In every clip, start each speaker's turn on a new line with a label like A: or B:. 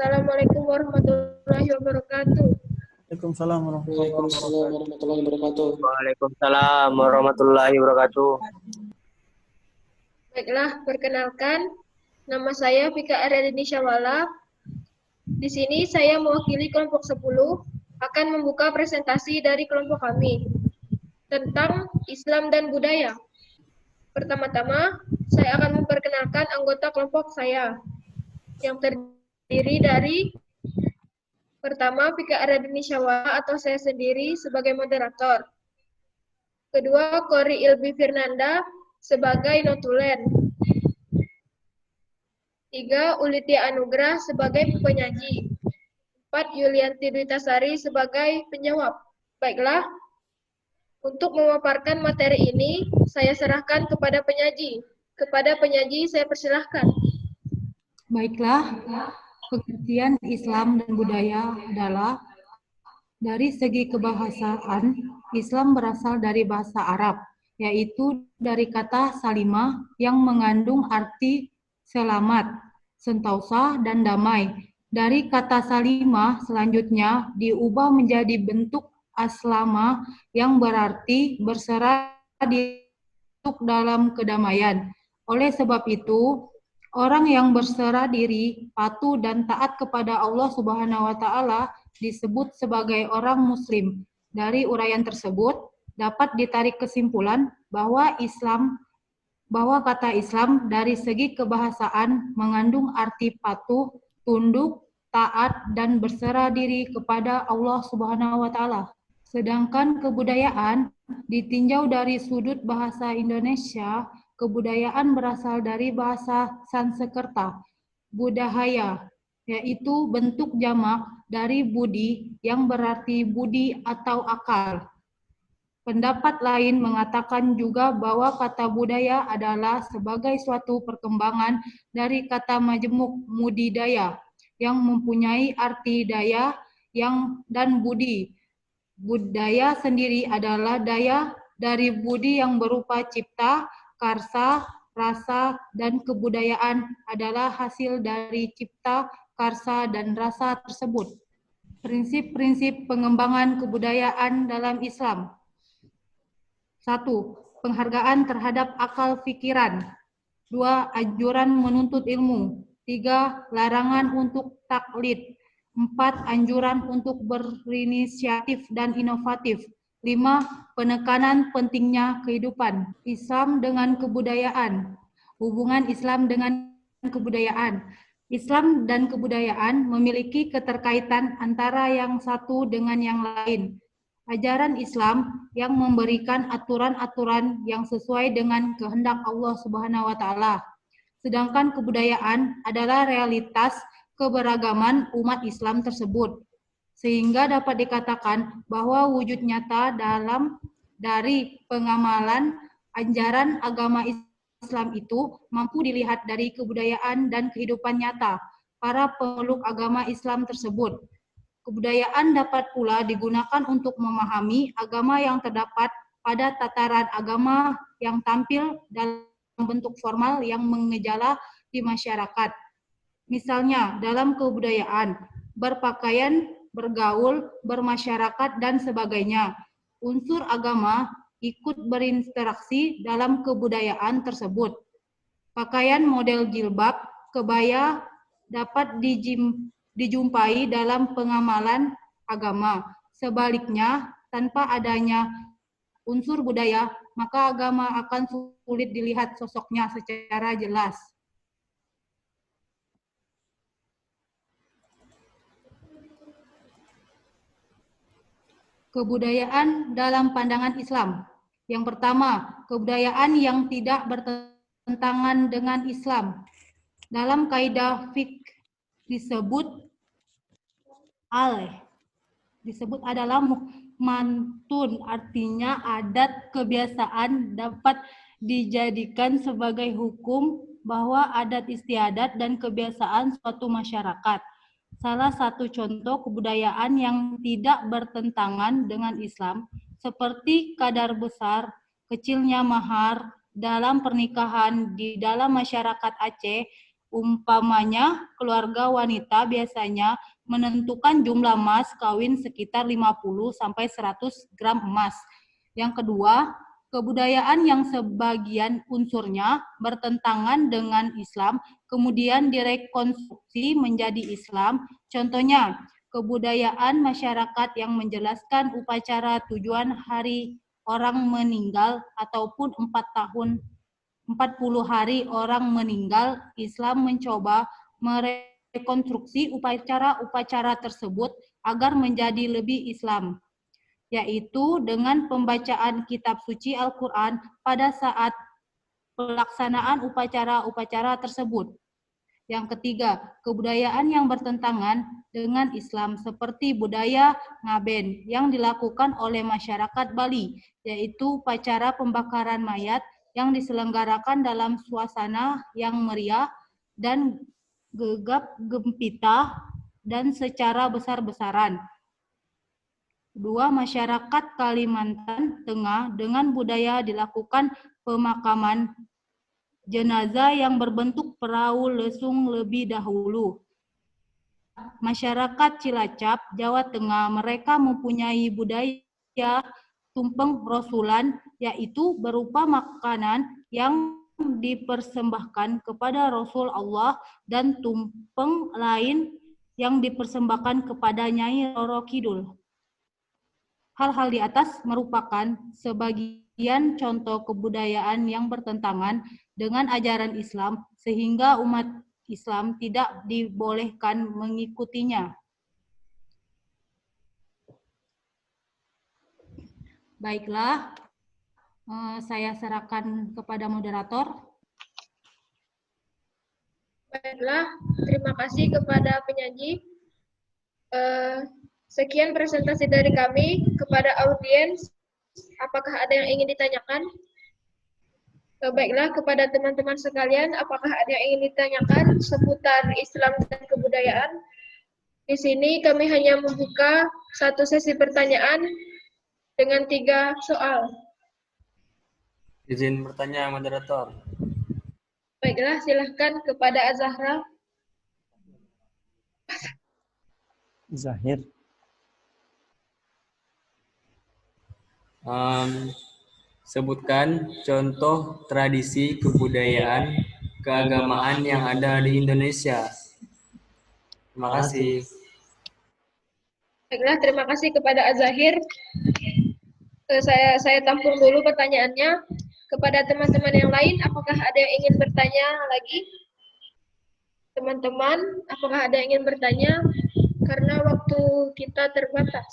A: Assalamualaikum warahmatullahi wabarakatuh.
B: Waalaikumsalam warahmatullahi
C: Waalaikumsalam warahmatullahi wabarakatuh.
D: Waalaikumsalam warahmatullahi wabarakatuh.
A: Baiklah, perkenalkan, nama saya Fika Aryadini Syawala. Di sini saya mewakili kelompok 10 akan membuka presentasi dari kelompok kami tentang Islam dan budaya. Pertama-tama, saya akan memperkenalkan anggota kelompok saya yang terdiri dari pertama, Fika Aryadini Syawala atau saya sendiri sebagai moderator. Kedua, Kori Ilbi Firnanda sebagai notulen. 3, Ulitia Anugrah sebagai penyaji. 4, Yulianti Dwitasari sebagai penjawab. Baiklah, untuk memaparkan materi ini, saya serahkan kepada penyaji. Kepada penyaji, saya persilahkan.
E: Baiklah, pengertian Islam dan budaya adalah dari segi kebahasaan, Islam berasal dari bahasa Arab, yaitu dari kata salimah yang mengandung arti selamat, sentosa, dan damai. Dari kata salimah selanjutnya diubah menjadi bentuk aslama yang berarti berserah diri dalam kedamaian. Oleh sebab itu, orang yang berserah diri, patuh dan taat kepada Allah Subhanahu wa taala disebut sebagai orang muslim. Dari uraian tersebut dapat ditarik kesimpulan bahwa kata Islam dari segi kebahasaan mengandung arti patuh, tunduk, taat dan berserah diri kepada Allah Subhanahu wa taala. Sedangkan kebudayaan ditinjau dari sudut bahasa Indonesia, kebudayaan berasal dari bahasa Sanskerta, budahaya, yaitu bentuk jamak dari budi yang berarti budi atau akal. Pendapat lain mengatakan juga bahwa kata budaya adalah sebagai suatu perkembangan dari kata majemuk mudidaya yang mempunyai arti daya dan budi. Budaya sendiri adalah daya dari budi yang berupa cipta, karsa, rasa, dan kebudayaan adalah hasil dari cipta, karsa, dan rasa tersebut. Prinsip-prinsip pengembangan kebudayaan dalam Islam. 1. Penghargaan terhadap akal pikiran. 2. Anjuran menuntut ilmu. 3. Larangan untuk taklid. 4. Anjuran untuk berinisiatif dan inovatif. 5. Penekanan pentingnya kehidupan. Islam dengan kebudayaan. Hubungan Islam dengan kebudayaan. Islam dan kebudayaan memiliki keterkaitan antara yang satu dengan yang lain. Ajaran Islam yang memberikan aturan-aturan yang sesuai dengan kehendak Allah Subhanahu wa taala. Sedangkan kebudayaan adalah realitas keberagaman umat Islam tersebut. Sehingga dapat dikatakan bahwa wujud nyata dari pengamalan ajaran agama Islam itu mampu dilihat dari kebudayaan dan kehidupan nyata para pemeluk agama Islam tersebut. Kebudayaan dapat pula digunakan untuk memahami agama yang terdapat pada tataran agama yang tampil dalam bentuk formal yang mengejala di masyarakat. Misalnya dalam kebudayaan, berpakaian, bergaul, bermasyarakat, dan sebagainya. Unsur agama ikut berinteraksi dalam kebudayaan tersebut. Pakaian model jilbab, kebaya dapat dijumpai dalam pengamalan agama. Sebaliknya, tanpa adanya unsur budaya, maka agama akan sulit dilihat sosoknya secara jelas. Kebudayaan dalam pandangan Islam. Yang pertama, kebudayaan yang tidak bertentangan dengan Islam. Dalam kaidah fiqh disebut adalah mantun, artinya adat kebiasaan dapat dijadikan sebagai hukum bahwa adat istiadat dan kebiasaan suatu masyarakat. Salah satu contoh kebudayaan yang tidak bertentangan dengan Islam seperti kadar besar, kecilnya mahar dalam pernikahan di dalam masyarakat Aceh Umpamanya, keluarga wanita biasanya menentukan jumlah emas kawin sekitar 50-100 gram emas. Yang kedua, kebudayaan yang sebagian unsurnya bertentangan dengan Islam, kemudian direkonstruksi menjadi Islam. Contohnya, kebudayaan masyarakat yang menjelaskan upacara tujuan hari orang meninggal ataupun 40 hari orang meninggal. Islam mencoba merekonstruksi upacara-upacara tersebut agar menjadi lebih Islam, yaitu dengan pembacaan kitab suci Al-Quran pada saat pelaksanaan upacara-upacara tersebut. Yang ketiga, kebudayaan yang bertentangan dengan Islam seperti budaya ngaben yang dilakukan oleh masyarakat Bali, yaitu upacara pembakaran mayat yang diselenggarakan dalam suasana yang meriah dan gegap gempita dan secara besar-besaran. Kedua, masyarakat Kalimantan Tengah dengan budaya dilakukan pemakaman jenazah yang berbentuk perahu lesung lebih dahulu. Masyarakat Cilacap, Jawa Tengah, mereka mempunyai budaya tumpeng rosulan, yaitu berupa makanan yang dipersembahkan kepada Rasul Allah dan tumpeng lain yang dipersembahkan kepada Nyai Roro Kidul. Hal-hal di atas merupakan sebagian contoh kebudayaan yang bertentangan dengan ajaran Islam, sehingga umat Islam tidak dibolehkan mengikutinya. Baiklah, saya serahkan kepada moderator.
A: Baiklah, terima kasih kepada penyaji. Sekian presentasi dari kami. Kepada audiens, apakah ada yang ingin ditanyakan? Baiklah, kepada teman-teman sekalian, apakah ada yang ingin ditanyakan seputar Islam dan kebudayaan? Di sini kami hanya membuka satu sesi pertanyaan dengan 3 soal.
D: Izin bertanya, moderator.
A: Baiklah, silahkan kepada Azahra.
B: Zahir.
D: Sebutkan contoh tradisi kebudayaan keagamaan yang ada di Indonesia. Terima kasih.
A: Baiklah, terima kasih kepada Azahir. Saya tampung dulu pertanyaannya. Kepada teman-teman yang lain, apakah ada yang ingin bertanya lagi? Teman-teman, apakah ada yang ingin bertanya? Karena waktu kita terbatas.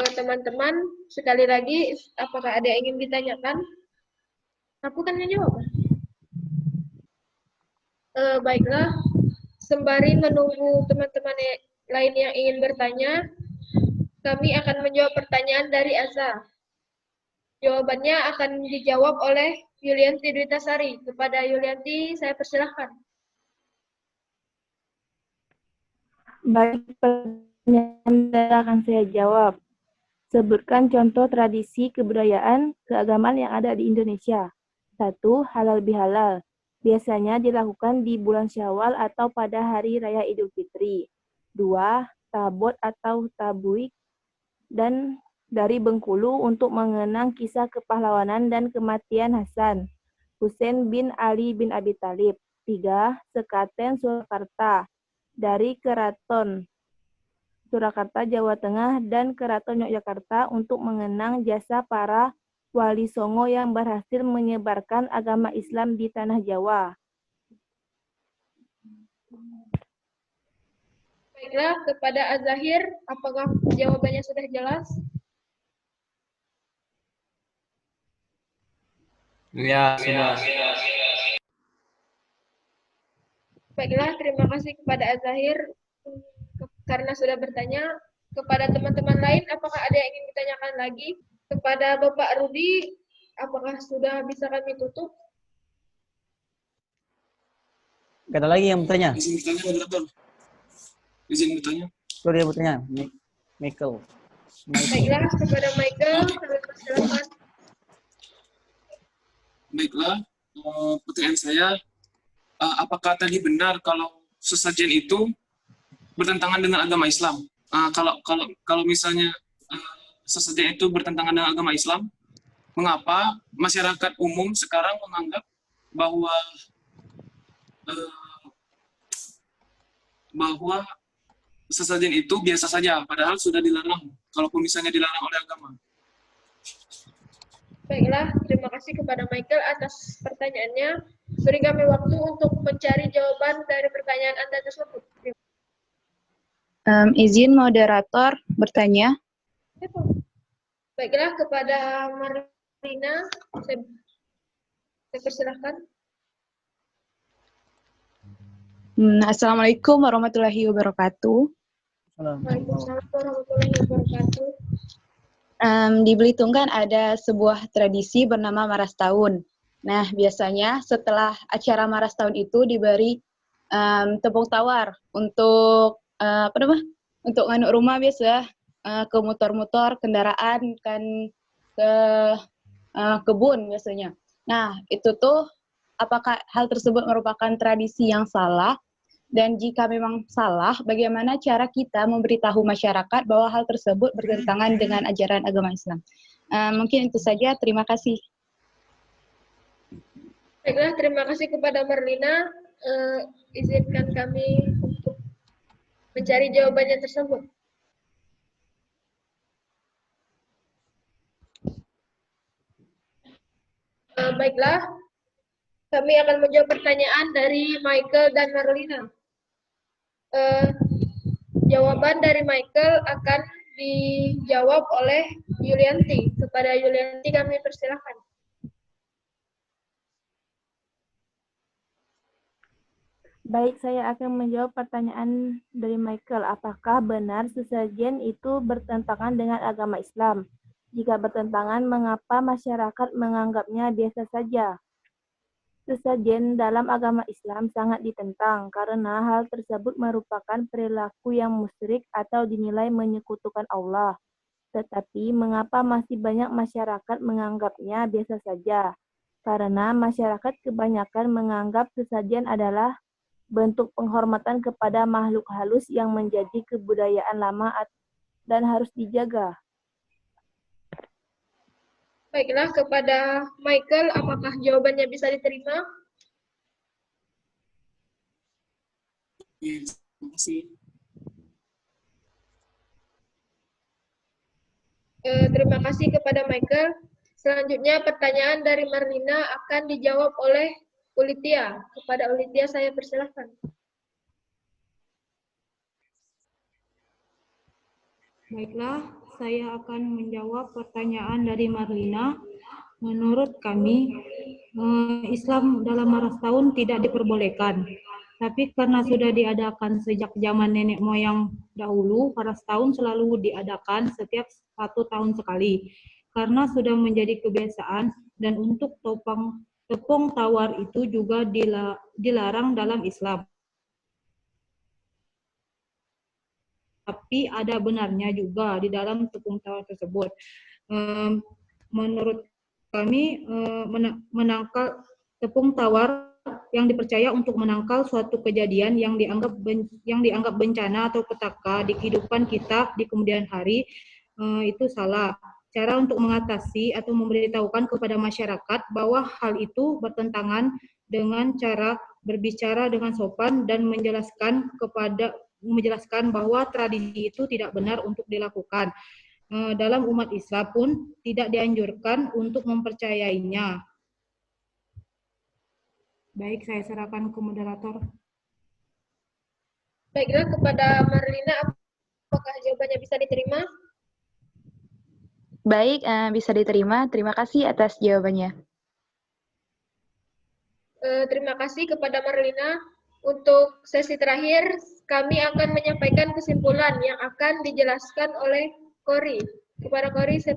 A: Teman-teman, sekali lagi, apakah ada yang ingin ditanyakan? Aku kan menjawab. Baiklah, sembari menunggu teman-teman lain yang ingin bertanya, kami akan menjawab pertanyaan dari Azza. Jawabannya akan dijawab oleh Yulianti Dwitasari. Kepada Yulianti, saya persilahkan.
F: Baik, pertanyaan akan saya jawab. Sebutkan contoh tradisi kebudayaan keagamaan yang ada di Indonesia. 1. Halal bihalal. Biasanya dilakukan di bulan Syawal atau pada hari raya Idul Fitri. 2. Tabot atau tabuik dan dari Bengkulu untuk mengenang kisah kepahlawanan dan kematian Hasan Hussein bin Ali bin Abi Thalib. 3. Sekaten Surakarta dari Keraton Surakarta, Jawa Tengah, dan Keraton Yogyakarta untuk mengenang jasa para wali songo yang berhasil menyebarkan agama Islam di tanah Jawa.
A: Baiklah, kepada Az-Zahir, apakah jawabannya sudah jelas?
D: Ya, sudah.
A: Baiklah, terima kasih kepada Az-Zahir karena sudah bertanya. Kepada teman-teman lain, apakah ada yang ingin ditanyakan lagi? Kepada Bapak Rudi, apakah sudah bisa kami tutup?
B: Gak ada lagi yang bertanya.
C: Izin bertanya, moderator. Izin bertanya.
B: Tuh dia bertanya. Michael.
A: Baiklah, kepada Michael, kami persilakan.
C: Baiklah, pertanyaan saya, apakah tadi benar kalau sesajen itu bertentangan dengan agama Islam? Kalau misalnya sesajen itu bertentangan dengan agama Islam, mengapa masyarakat umum sekarang menganggap bahwa bahwa sesajen itu biasa saja, padahal sudah dilarang, kalaupun misalnya dilarang oleh agama?
A: Baiklah, terima kasih kepada Michael atas pertanyaannya. Beri kami waktu untuk mencari jawaban dari pertanyaan Anda tersebut.
F: Izin moderator bertanya.
A: Baiklah, kepada Marlina, saya persilahkan.
F: Assalamualaikum warahmatullahi wabarakatuh.
A: Waalaikumsalam warahmatullahi wabarakatuh.
F: Di Belitung kan ada sebuah tradisi bernama Maras Tahun. Nah, biasanya setelah acara Maras Tahun itu diberi tepung tawar untuk untuk nganuk rumah biasa ke motor-motor, kendaraan kan ke kebun biasanya. Nah, itu tuh apakah hal tersebut merupakan tradisi yang salah? Dan jika memang salah, bagaimana cara kita memberitahu masyarakat bahwa hal tersebut bertentangan dengan ajaran agama Islam? Mungkin itu saja. Terima kasih.
A: Baiklah, terima kasih kepada Marlina. Izinkan kami untuk mencari jawabannya tersebut. Baiklah, kami akan menjawab pertanyaan dari Michael dan Marlina. Jawaban dari Michael akan dijawab oleh Yulianti. Kepada Yulianti kami persilahkan.
F: Baik, saya akan menjawab pertanyaan dari Michael. Apakah benar sesajen itu bertentangan dengan agama Islam? Jika bertentangan, mengapa masyarakat menganggapnya biasa saja? Sesajen dalam agama Islam sangat ditentang karena hal tersebut merupakan perilaku yang musyrik atau dinilai menyekutukan Allah. Tetapi mengapa masih banyak masyarakat menganggapnya biasa saja? Karena masyarakat kebanyakan menganggap sesajen adalah bentuk penghormatan kepada makhluk halus yang menjadi kebudayaan lama dan harus dijaga.
A: Baiklah, kepada Michael, apakah jawabannya bisa diterima?
C: Terima kasih.
A: Terima kasih kepada Michael. Selanjutnya pertanyaan dari Marlina akan dijawab oleh Ulitia. Kepada Ulitia saya persilahkan.
E: Baiklah, saya akan menjawab pertanyaan dari Marlina. Menurut kami, Islam dalam Maras Tahun tidak diperbolehkan. Tapi karena sudah diadakan sejak zaman nenek moyang dahulu, Maras Tahun selalu diadakan setiap 1 tahun sekali. Karena sudah menjadi kebiasaan dan untuk tepung tawar itu juga dilarang dalam Islam. Tapi ada benarnya juga di dalam tepung tawar tersebut. Menurut kami menangkal tepung tawar yang dipercaya untuk menangkal suatu kejadian yang dianggap bencana atau petaka di kehidupan kita di kemudian hari itu salah. Cara untuk mengatasi atau memberitahukan kepada masyarakat bahwa hal itu bertentangan dengan cara berbicara dengan sopan dan menjelaskan bahwa tradisi itu tidak benar untuk dilakukan. Dalam umat Islam pun tidak dianjurkan untuk mempercayainya. Baik, saya serahkan ke moderator.
A: Baiklah, kepada Marlina, apakah jawabannya bisa diterima?
F: Baik, bisa diterima. Terima kasih atas jawabannya.
A: Terima kasih kepada Marlina. Untuk sesi terakhir, kami akan menyampaikan kesimpulan yang akan dijelaskan oleh Kori. Kepada Kori, saya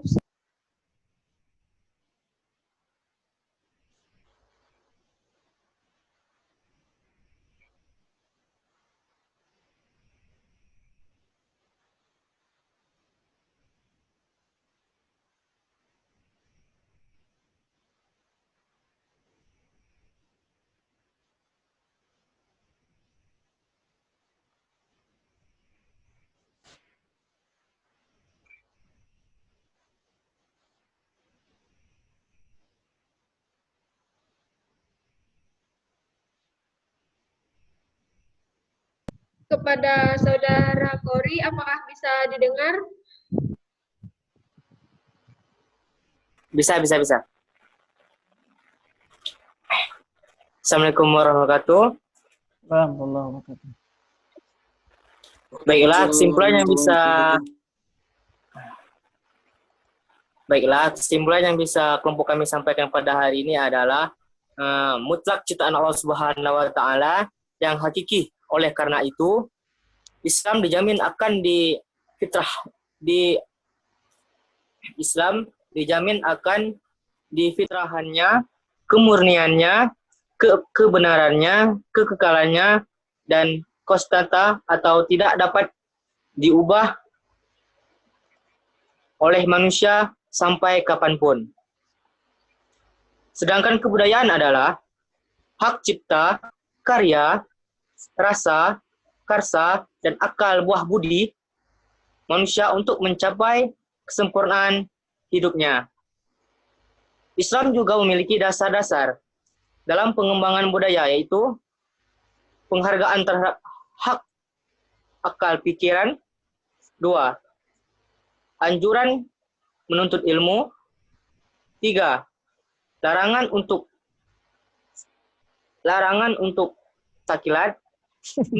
A: kepada Saudara Kori, apakah bisa didengar?
D: Bisa. Assalamualaikum warahmatullahi wabarakatuh.
B: Warahmatullahi wabarakatuh.
D: Baiklah, kesimpulan yang bisa kelompok kami sampaikan pada hari ini adalah mutlak ciptaan Allah Subhanahu wa taala yang hakiki. Oleh karena itu, Islam dijamin akan di fitrahannya, kemurniannya, kebenarannya, kekekalannya, dan konstanta atau tidak dapat diubah oleh manusia sampai kapanpun. Sedangkan kebudayaan adalah hak cipta, karya, rasa, karsa, dan akal buah budi manusia untuk mencapai kesempurnaan hidupnya. Islam juga memiliki dasar-dasar dalam pengembangan budaya, yaitu penghargaan terhadap hak akal pikiran. 2. Anjuran menuntut ilmu. 3. Larangan untuk takilat. 4.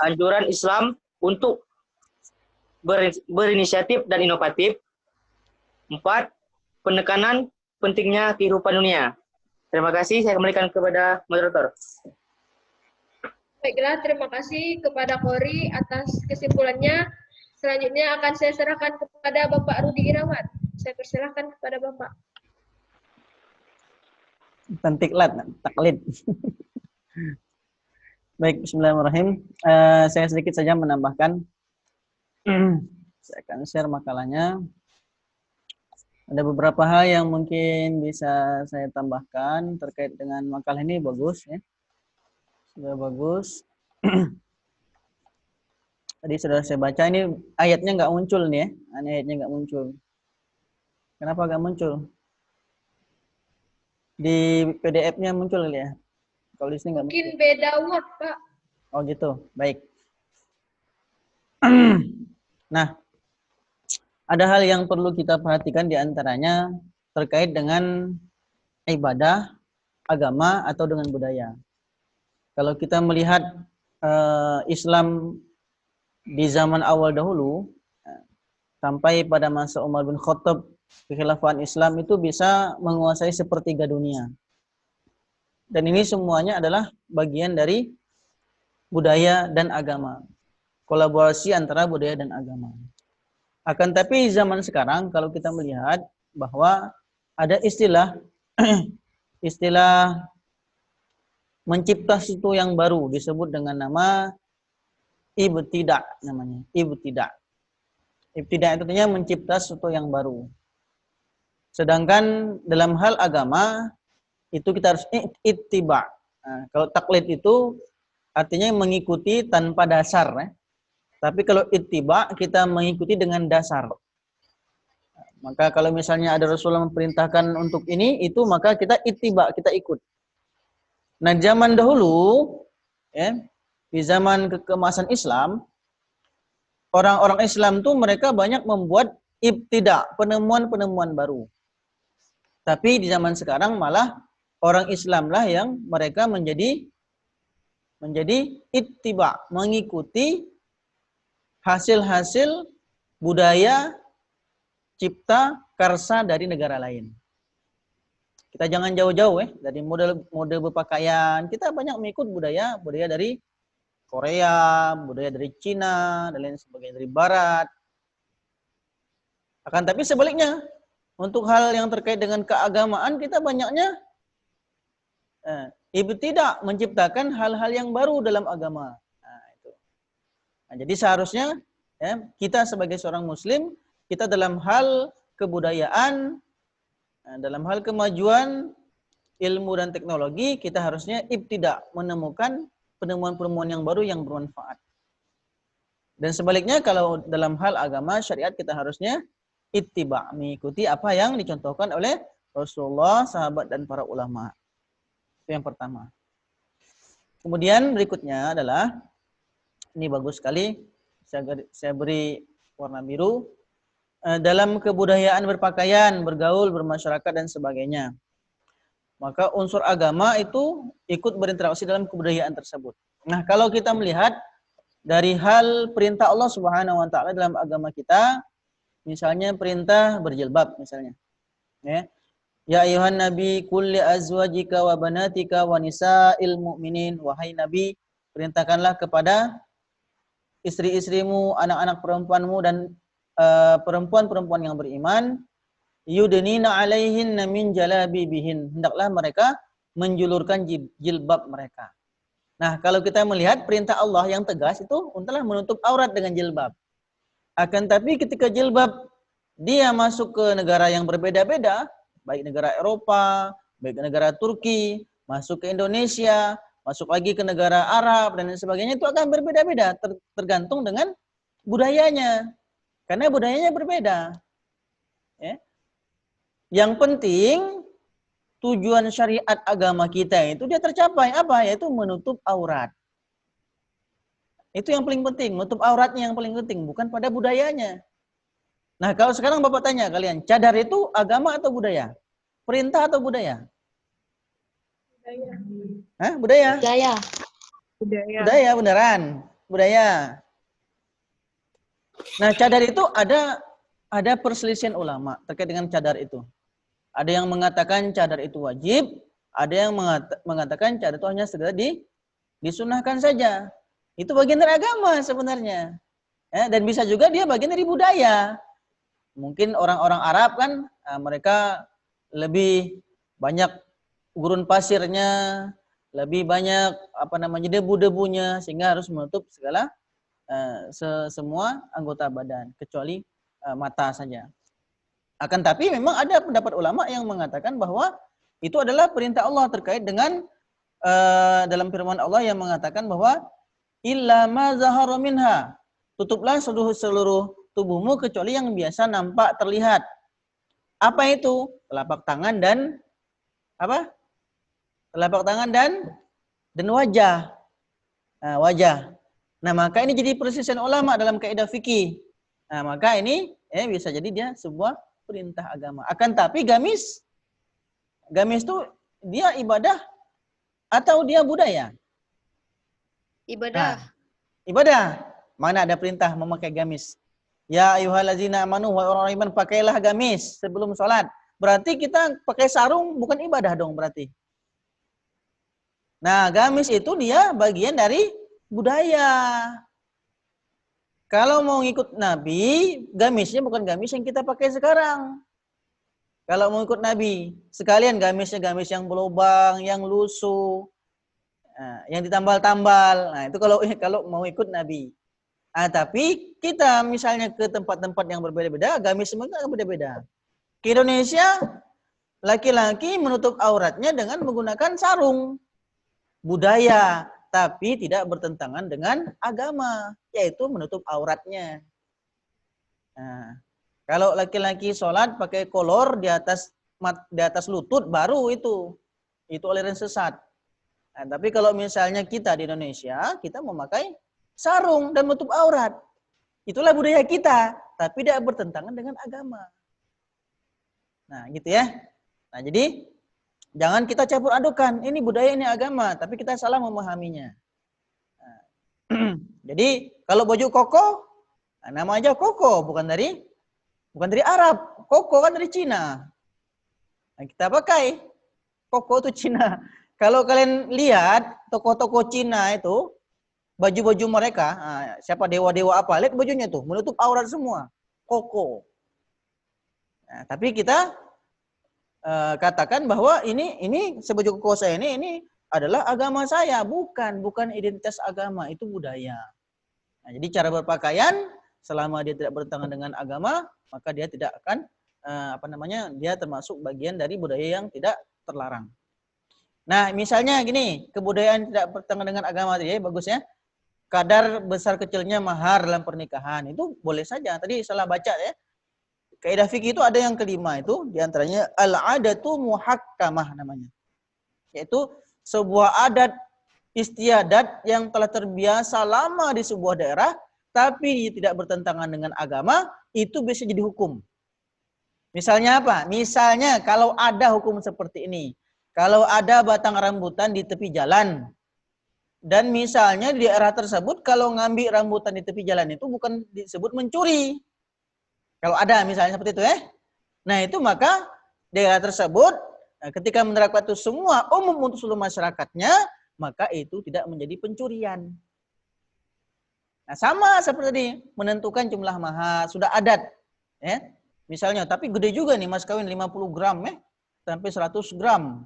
D: Anjuran Islam untuk berinisiatif dan inovatif. 4. Penekanan pentingnya kehidupan dunia. Terima kasih, saya kembalikan kepada moderator.
A: Baiklah, terima kasih kepada Kori atas kesimpulannya. Selanjutnya akan saya serahkan kepada Bapak Rudi Irawan. Saya persilahkan kepada Bapak.
B: Taklid. Baik, bismillahirrahmanirrahim. Saya sedikit saja menambahkan. Saya akan share makalahnya. Ada beberapa hal yang mungkin bisa saya tambahkan terkait dengan makalah ini. Bagus ya. Sudah bagus. Tadi sudah saya baca, ini ayatnya nggak muncul nih ya. Ayatnya nggak muncul. Kenapa nggak muncul? Di PDF-nya muncul ya. Kalau di sini nggak muncul.
A: Mungkin beda word, Pak.
B: Oh gitu, baik. Nah, ada hal yang perlu kita perhatikan diantaranya terkait dengan ibadah, agama, atau dengan budaya. Kalau kita melihat Islam di zaman awal dahulu, sampai pada masa Umar bin Khattab, kekhilafahan Islam itu bisa menguasai sepertiga dunia. Dan ini semuanya adalah bagian dari budaya dan agama. Kolaborasi antara budaya dan agama. Akan tapi zaman sekarang kalau kita melihat bahwa ada istilah mencipta sesuatu yang baru disebut dengan nama ibtidah namanya. Ibtidah itu artinya mencipta sesuatu yang baru. Sedangkan dalam hal agama itu kita harus ittiba. Nah, kalau taklid itu artinya mengikuti tanpa dasar ya. Tapi kalau ittiba kita mengikuti dengan dasar. Maka kalau misalnya ada Rasulullah memerintahkan untuk ini, itu maka kita ittiba, kita ikut. Nah zaman dahulu, ya, di zaman keemasan Islam, orang-orang Islam tuh mereka banyak membuat ibtidah, penemuan-penemuan baru. Tapi di zaman sekarang malah orang Islam lah yang mereka menjadi ittiba, mengikuti hasil-hasil budaya cipta karsa dari negara lain. Kita jangan jauh-jauh ya, dari model berpakaian, kita banyak mengikut budaya dari Korea, budaya dari Cina, dan lain sebagainya, dari Barat. Akan tapi sebaliknya, untuk hal yang terkait dengan keagamaan, kita banyaknya ibtidah, menciptakan hal-hal yang baru dalam agama. Nah, jadi seharusnya ya, kita sebagai seorang muslim, kita dalam hal kebudayaan, dalam hal kemajuan ilmu dan teknologi, kita harusnya ibtidah, menemukan penemuan-penemuan yang baru yang bermanfaat. Dan sebaliknya kalau dalam hal agama, syariat, kita harusnya ittiba, mengikuti apa yang dicontohkan oleh Rasulullah, sahabat, dan para ulama. Itu yang pertama. Kemudian berikutnya adalah Ini bagus sekali. Saya beri warna biru. Dalam kebudayaan berpakaian, bergaul, bermasyarakat dan sebagainya. Maka unsur agama itu ikut berinteraksi dalam kebudayaan tersebut. Nah, kalau kita melihat dari hal perintah Allah Subhanahu wa taala dalam agama kita, misalnya perintah berjilbab misalnya. Ya ayuhan nabi qul li azwajika wa banatika wa nisa'il mu'minin, wahai nabi, perintahkanlah kepada istri-istrimu, anak-anak perempuanmu dan perempuan-perempuan yang beriman, yudnina alaihinna min jalabibihin, hendaklah mereka menjulurkan jilbab mereka. Nah, kalau kita melihat perintah Allah yang tegas itu untuklah menutup aurat dengan jilbab. Akan tapi ketika jilbab dia masuk ke negara yang berbeda-beda, baik negara Eropa, baik negara Turki, masuk ke Indonesia, masuk lagi ke negara Arab dan sebagainya, itu akan berbeda-beda tergantung dengan budayanya. Karena budayanya berbeda. Ya. Yang penting tujuan syariat agama kita itu dia tercapai apa? Yaitu menutup aurat. Itu yang paling penting, menutup auratnya yang paling penting, bukan pada budayanya. Nah, kalau sekarang Bapak tanya kalian, cadar itu agama atau budaya? Perintah atau budaya?
A: Budaya.
B: Hah? Budaya?
F: Budaya.
B: Budaya, beneran. Budaya. Nah, cadar itu ada perselisihan ulama terkait dengan cadar itu. Ada yang mengatakan cadar itu wajib, ada yang mengatakan cadar itu hanya sekedar disunahkan saja. Itu bagian dari agama sebenarnya. Dan bisa juga dia bagian dari budaya. Mungkin orang-orang Arab kan mereka lebih banyak gurun pasirnya, lebih banyak debu-debunya sehingga harus menutup segala semua anggota badan kecuali mata saja. Akan tapi memang ada pendapat ulama yang mengatakan bahwa itu adalah perintah Allah terkait dengan dalam firman Allah yang mengatakan bahwa illa ma zahara minha, tutuplah seluruh tubuhmu kecuali yang biasa nampak terlihat. Apa itu? Telapak tangan dan apa? Telapak tangan dan wajah. Nah, wajah. Nah, maka ini jadi perselisihan ulama dalam kaidah fikih. Nah, maka ini bisa jadi dia sebuah perintah agama. Akan tapi gamis itu dia ibadah atau dia budaya?
A: Ibadah.
B: Nah, ibadah. Mana ada perintah memakai gamis? Ya ayyuhallazina amanu wa orang iman, pakailah gamis sebelum sholat. Berarti kita pakai sarung bukan ibadah dong berarti. Nah, gamis itu dia bagian dari budaya. Kalau mau ngikut Nabi, gamisnya bukan gamis yang kita pakai sekarang. Kalau mau ikut Nabi, sekalian gamisnya gamis yang berlubang, yang lusuh, yang ditambal-tambal. Nah, itu kalau mau ikut Nabi. Tapi kita misalnya ke tempat-tempat yang berbeda-beda, gamis semua kan berbeda-beda. Ke Indonesia, laki-laki menutup auratnya dengan menggunakan sarung. Budaya, tapi tidak bertentangan dengan agama, yaitu menutup auratnya. Nah, kalau laki-laki sholat pakai kolor di atas lutut, baru itu aliran sesat. Nah, tapi kalau misalnya kita di Indonesia, kita memakai sarung dan menutup aurat. Itulah budaya kita, tapi tidak bertentangan dengan agama. Nah, gitu ya. Nah, jadi jangan kita campur adukan. Ini budaya, ini agama, tapi kita salah memahaminya. Nah, jadi kalau baju koko, nama aja koko, bukan dari Arab. Koko kan dari Cina. Nah, kita pakai koko itu Cina. Kalau kalian lihat toko-toko Cina itu, baju-baju mereka, siapa dewa-dewa apa, lihat bajunya tuh, menutup aurat semua. Koko. Nah, tapi kita katakan bahwa ini sebaju koko saya ini adalah agama saya, bukan identitas agama, itu budaya. Nah, jadi cara berpakaian selama dia tidak bertentangan dengan agama, maka dia tidak akan dia termasuk bagian dari budaya yang tidak terlarang. Nah, misalnya gini, kebudayaan tidak bertentangan dengan agama tadi, bagus ya. Kadar besar kecilnya mahar dalam pernikahan itu boleh saja. Tadi salah baca ya. Kaidah fikih itu ada yang kelima itu, diantaranya al-adatu muhakkamah namanya. Yaitu sebuah adat istiadat yang telah terbiasa lama di sebuah daerah, tapi tidak bertentangan dengan agama, itu bisa jadi hukum. Misalnya apa? Misalnya kalau ada hukum seperti ini. Kalau ada batang rambutan di tepi jalan, dan misalnya di daerah tersebut kalau ngambil rambutan di tepi jalan itu bukan disebut mencuri. Kalau ada misalnya seperti itu Nah itu maka daerah tersebut ketika menerapkan itu semua umum untuk seluruh masyarakatnya, maka itu tidak menjadi pencurian. Nah sama seperti tadi, menentukan jumlah mahar, sudah adat. Misalnya, tapi gede juga nih mas kawin 50 gram sampai 100 gram.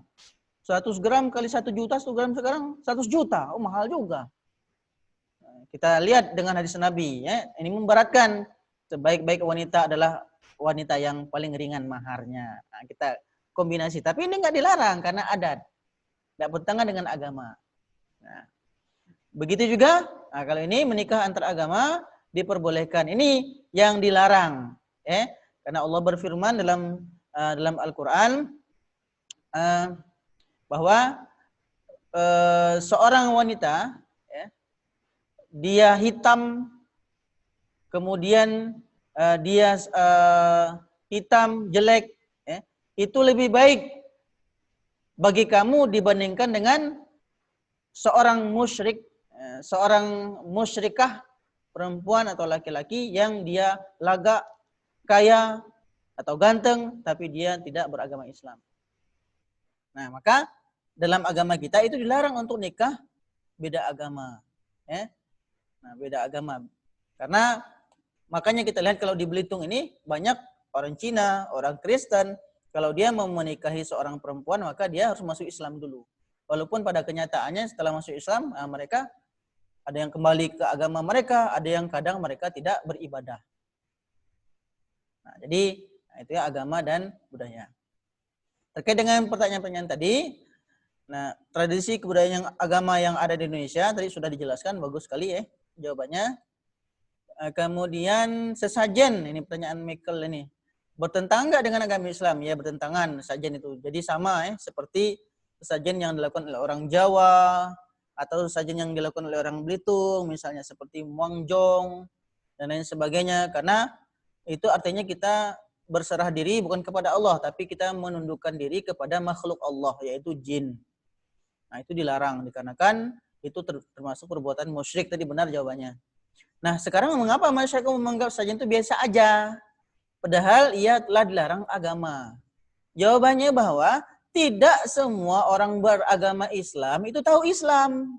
B: 100 gram kali 1 juta, 1 gram sekarang 100 juta. Oh mahal juga. Nah, kita lihat dengan hadis Nabi. Ini memberatkan. Sebaik-baik wanita adalah wanita yang paling ringan maharnya. Nah, kita kombinasi. Tapi ini nggak dilarang karena adat. Tidak bertentangan dengan agama. Nah, begitu juga, kalau ini menikah antar agama diperbolehkan. Ini yang dilarang. Karena Allah berfirman dalam Al-Quran bahwa seorang wanita dia hitam, kemudian dia hitam jelek, itu lebih baik bagi kamu dibandingkan dengan seorang musyrik, seorang musyrikah perempuan atau laki-laki yang dia lagak, kaya atau ganteng, tapi dia tidak beragama Islam. Nah, maka dalam agama kita itu dilarang untuk nikah beda agama. Nah, beda agama. Karena makanya kita lihat kalau di Belitung ini banyak orang Cina, orang Kristen, kalau dia mau menikahi seorang perempuan maka dia harus masuk Islam dulu. Walaupun pada kenyataannya setelah masuk Islam mereka ada yang kembali ke agama mereka, ada yang kadang mereka tidak beribadah. Nah, jadi itu ya agama dan budaya. Terkait dengan pertanyaan-pertanyaan tadi, nah tradisi kebudayaan agama yang ada di Indonesia tadi sudah dijelaskan, bagus sekali jawabannya. Kemudian sesajen, ini pertanyaan Michael ini, bertentangan nggak dengan agama Islam? Ya bertentangan sesajen itu. Jadi sama seperti sesajen yang dilakukan oleh orang Jawa atau sesajen yang dilakukan oleh orang Belitung, misalnya seperti muangjong dan lain sebagainya. Karena itu artinya kita berserah diri bukan kepada Allah, tapi kita menundukkan diri kepada makhluk Allah, yaitu jin. Nah itu dilarang, dikarenakan itu termasuk perbuatan musyrik. Tadi benar jawabannya. Nah sekarang mengapa masyarakat menganggap sesajen itu biasa aja? Padahal ia telah dilarang agama. Jawabannya bahwa tidak semua orang beragama Islam itu tahu Islam.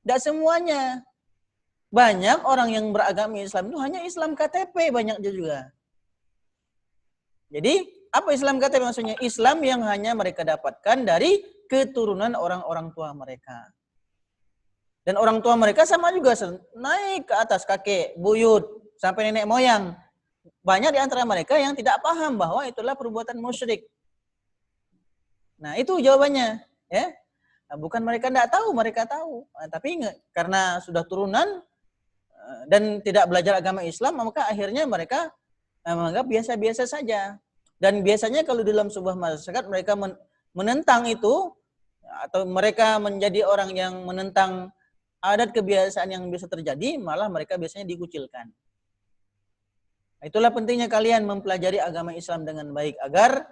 B: Tidak semuanya. Banyak orang yang beragama Islam itu hanya Islam KTP, banyak juga. Jadi, apa Islam KTP maksudnya? Islam yang hanya mereka dapatkan dari keturunan orang-orang tua mereka. Dan orang tua mereka sama juga, naik ke atas kakek, buyut, sampai nenek moyang. Banyak di antara mereka yang tidak paham bahwa itulah perbuatan musyrik. Nah, itu jawabannya. Nah, bukan mereka tidak tahu, mereka tahu. Nah, tapi karena sudah turunan dan tidak belajar agama Islam, maka akhirnya mereka menganggap biasa-biasa saja. Dan biasanya kalau dalam sebuah masyarakat mereka menentang itu, atau mereka menjadi orang yang menentang adat kebiasaan yang bisa terjadi, malah mereka biasanya dikucilkan. Itulah pentingnya kalian mempelajari agama Islam dengan baik agar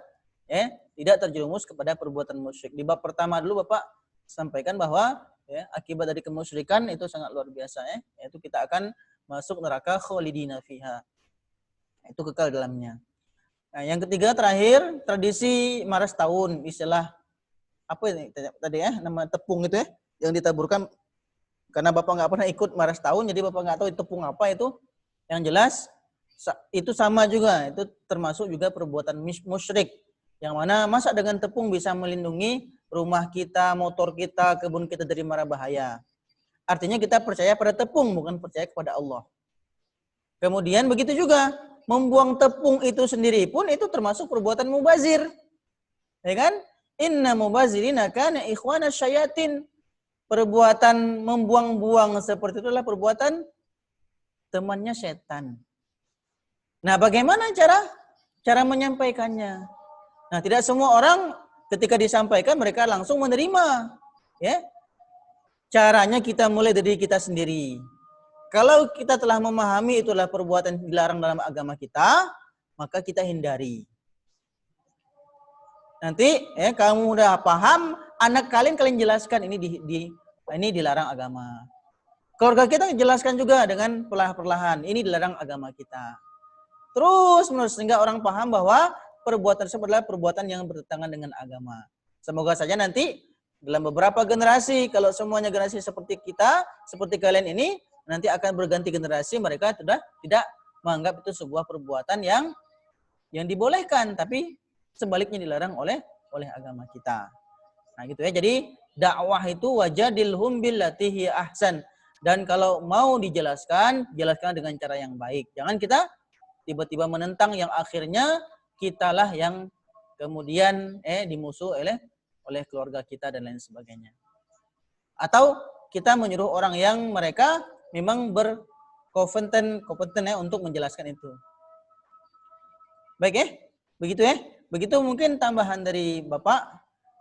B: tidak terjerumus kepada perbuatan musyrik. Di bab pertama dulu Bapak sampaikan bahwa akibat dari kemusyrikan itu sangat luar biasa, yaitu kita akan masuk neraka khalidina fiha. Itu kekal dalamnya. Nah, yang ketiga terakhir, tradisi maras tahun, istilah apa ini tadi nama tepung itu yang ditaburkan. Karena Bapak nggak pernah ikut maras tahun, jadi Bapak nggak tahu tepung apa itu. Yang jelas itu sama juga, itu termasuk juga perbuatan musyrik. Yang mana masa dengan tepung bisa melindungi rumah kita, motor kita, kebun kita dari mara bahaya. Artinya kita percaya pada tepung, bukan percaya kepada Allah. Kemudian begitu juga, membuang tepung itu sendiri pun itu termasuk perbuatan mubazir. Ya kan? Inna mubazirina kana ikhwana syayatin. Perbuatan membuang-buang seperti itulah perbuatan temannya setan. Nah, bagaimana cara menyampaikannya? Nah, tidak semua orang ketika disampaikan mereka langsung menerima. caranya kita mulai dari kita sendiri. Kalau kita telah memahami itulah perbuatan dilarang dalam agama kita, maka kita hindari. Nanti kamu udah paham, anak kalian jelaskan ini dilarang agama. Keluarga kita jelaskan juga dengan perlahan-perlahan, ini dilarang agama kita. Terus menerus sehingga orang paham bahwa perbuatan tersebut adalah perbuatan yang bertentangan dengan agama. Semoga saja nanti dalam beberapa generasi, kalau semuanya generasi seperti kita, seperti kalian ini, nanti akan berganti generasi, mereka sudah tidak menganggap itu sebuah perbuatan yang dibolehkan, tapi sebaliknya dilarang oleh agama kita. Nah gitu ya. Jadi dakwah itu wajadilhum billati hiya ahsan. Dan kalau mau dijelaskan, jelaskan dengan cara yang baik. Jangan kita tiba-tiba menentang yang akhirnya kitalah yang kemudian dimusuh oleh keluarga kita dan lain sebagainya. Atau kita menyuruh orang yang mereka memang berkompeten untuk menjelaskan itu. Baik ya? Begitu ya? Begitu mungkin tambahan dari Bapak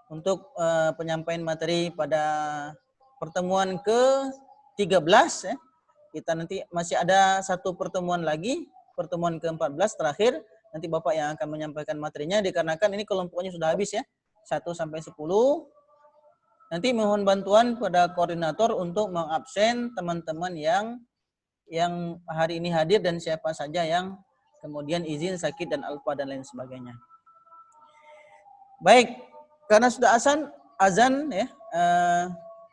B: untuk penyampaian materi pada pertemuan ke-13 ya. Kita nanti masih ada satu pertemuan lagi, pertemuan ke-14 terakhir. Nanti Bapak yang akan menyampaikan materinya dikarenakan ini kelompoknya sudah habis ya. 1 sampai 10. Nanti mohon bantuan pada koordinator untuk mengabsen teman-teman yang hari ini hadir dan siapa saja yang kemudian izin, sakit, dan alfa dan lain sebagainya. Baik, karena sudah azan ya,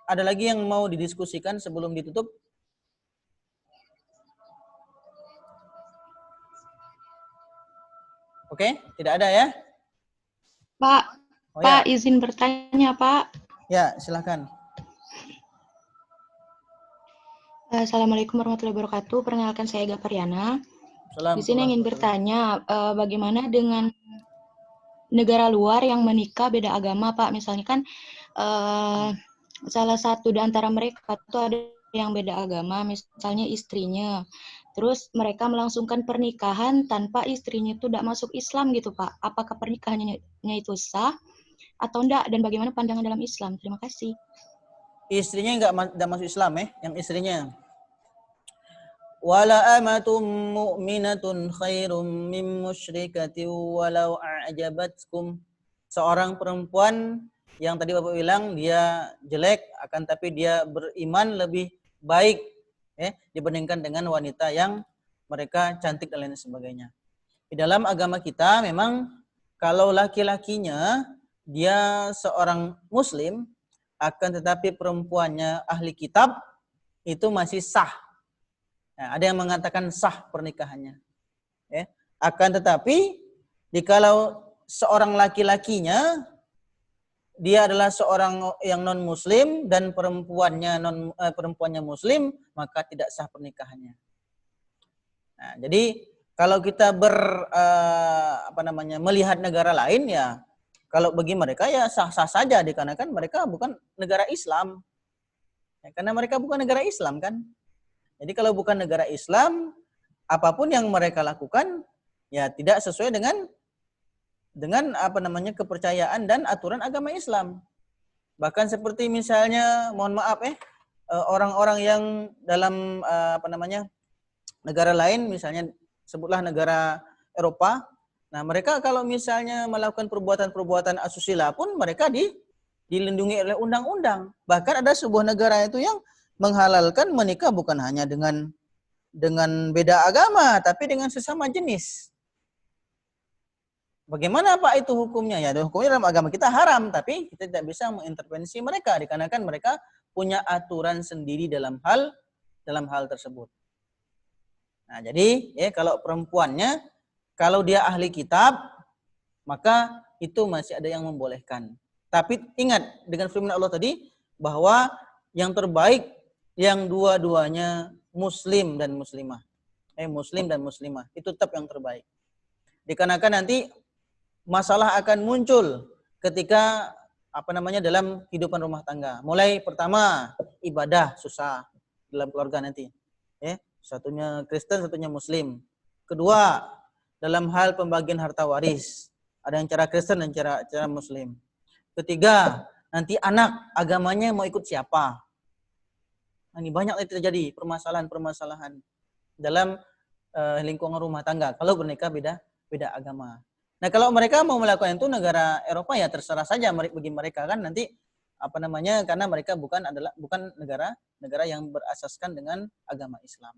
B: ada lagi yang mau didiskusikan sebelum ditutup? Oke, tidak ada ya?
G: Pak,
B: Oh,
G: Pak
B: ya.
G: izin bertanya Pak.
B: Ya, silakan.
G: Assalamualaikum warahmatullahi wabarakatuh. Perkenalkan saya Gapariana. Di sini ingin bertanya, bagaimana dengan negara luar yang menikah beda agama, Pak? Misalnya kan salah satu di antara mereka itu ada yang beda agama, misalnya istrinya. Terus mereka melangsungkan pernikahan tanpa istrinya itu tidak masuk Islam gitu, Pak. Apakah pernikahannya itu sah atau enggak? Dan bagaimana pandangan dalam Islam? Terima kasih.
B: Istrinya enggak masuk Islam yang istrinya. Wala amatum mu'minatun khairum min musyrikatin walau a'jabatkum. Seorang perempuan yang tadi Bapak bilang dia jelek akan tapi dia beriman lebih baik dibandingkan dengan wanita yang mereka cantik dan lain sebagainya. Di dalam agama kita memang kalau laki-lakinya dia seorang muslim akan tetapi perempuannya ahli kitab itu masih sah. Nah, ada yang mengatakan sah pernikahannya. Akan tetapi jikalau seorang laki-lakinya dia adalah seorang yang non muslim dan perempuannya muslim, maka tidak sah pernikahannya. Nah, jadi kalau kita melihat negara lain ya, kalau bagi mereka ya sah-sah saja dikarenakan mereka bukan negara Islam. Ya, karena mereka bukan negara Islam kan. Jadi kalau bukan negara Islam, apapun yang mereka lakukan ya tidak sesuai dengan kepercayaan dan aturan agama Islam. Bahkan seperti misalnya, mohon maaf orang-orang yang dalam negara lain, misalnya sebutlah negara Eropa. Nah, mereka kalau misalnya melakukan perbuatan-perbuatan asusila pun mereka dilindungi oleh undang-undang. Bahkan ada sebuah negara itu yang menghalalkan menikah bukan hanya dengan beda agama, tapi dengan sesama jenis. Bagaimana Pak itu hukumnya? Ya, hukumnya dalam agama kita haram, tapi kita tidak bisa mengintervensi mereka dikarenakan mereka punya aturan sendiri dalam hal tersebut. Nah, jadi kalau perempuannya kalau dia ahli kitab maka itu masih ada yang membolehkan. Tapi ingat dengan firman Allah tadi bahwa yang terbaik yang dua-duanya muslim dan muslimah. Muslim dan muslimah itu tetap yang terbaik. Dikarenakan nanti masalah akan muncul ketika dalam kehidupan rumah tangga. Mulai pertama ibadah susah dalam keluarga nanti. Satunya Kristen, satunya Muslim. Kedua, dalam hal pembagian harta waris. Ada yang cara Kristen dan cara Muslim. Ketiga, nanti anak agamanya mau ikut siapa? Nah, ini banyak terjadi permasalahan-permasalahan dalam lingkungan rumah tangga kalau bernikah beda agama. Nah, kalau mereka mau melakukan itu negara Eropa ya terserah saja bagi mereka kan nanti karena mereka bukan negara yang berasaskan dengan agama Islam.